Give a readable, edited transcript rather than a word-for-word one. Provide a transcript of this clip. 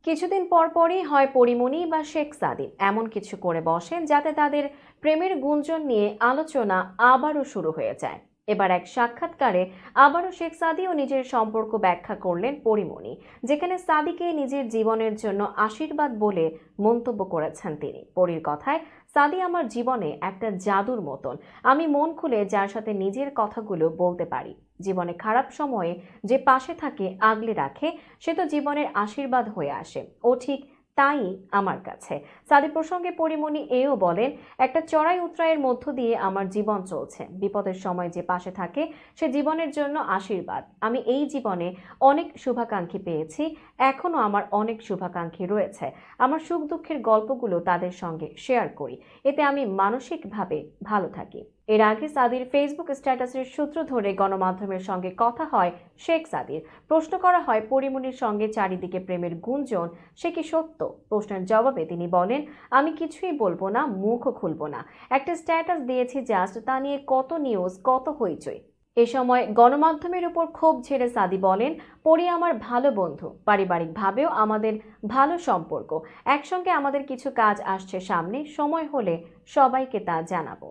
কিছুদিন পর পরই হয় পরিমণি বা শেখ সাদিক এমন কিছু করে বসেন যাতে তাদের প্রেমের গুঞ্জন নিয়ে আলোচনা আবারও শুরু হয়ে যায়। এবার এক সাক্ষাৎকারে আবারও শেখ সাদি ও নিজের সম্পর্ক ব্যাখ্যা করলেন পরিমণি, যেখানে সাদিকে নিজের জীবনের জন্য আশীর্বাদ বলে মন্তব্য করেছেন তিনি। পরীর কথায়, সাদি আমার জীবনে একটা জাদুর মতন। আমি মন খুলে যার সাথে নিজের কথাগুলো বলতে পারি। জীবনে খারাপ সময়ে যে পাশে থাকে, আগলে রাখে, সে তো জীবনের আশীর্বাদ হয়ে আসে। ও ঠিক তাই আমার কাছে। সাদি প্রসঙ্গে পরিমণি এও বলেন, একটা চড়াই উতরাইয়ের মধ্য দিয়ে আমার জীবন চলছে। বিপদের সময় যে পাশে থাকে সে জীবনের জন্য আশীর্বাদ। আমি এই জীবনে অনেক শুভাকাঙ্ক্ষী পেয়েছি, এখনো আমার অনেক শুভাকাঙ্ক্ষী রয়েছে। আমার সুখ দুঃখের গল্পগুলো তাদের সঙ্গে শেয়ার করি, এতে আমি মানসিকভাবে ভালো থাকি। এর আগে সাদির ফেসবুক স্ট্যাটাসের সূত্র ধরে গণমাধ্যমের সঙ্গে কথা হয় শেখ সাদির। প্রশ্ন করা হয় পরিমণির সঙ্গে চারিদিকে প্রেমের গুঞ্জন, সে কি সত্য? প্রশ্নের জবাবে তিনি বলেন, আমি কিছুই বলবো না, মুখও খুলবো না। একটা স্ট্যাটাস দিয়েছি জাস্ট, তা নিয়ে কত নিউজ, কত হইচই। এ সময় গণমাধ্যমের উপর ক্ষোভ ঝেড়ে সাদি বলেন, পরি আমার ভালো বন্ধু, পারিবারিকভাবেও আমাদের ভালো সম্পর্ক। একসঙ্গে আমাদের কিছু কাজ আসছে সামনে, সময় হলে সবাইকে তা জানাবো।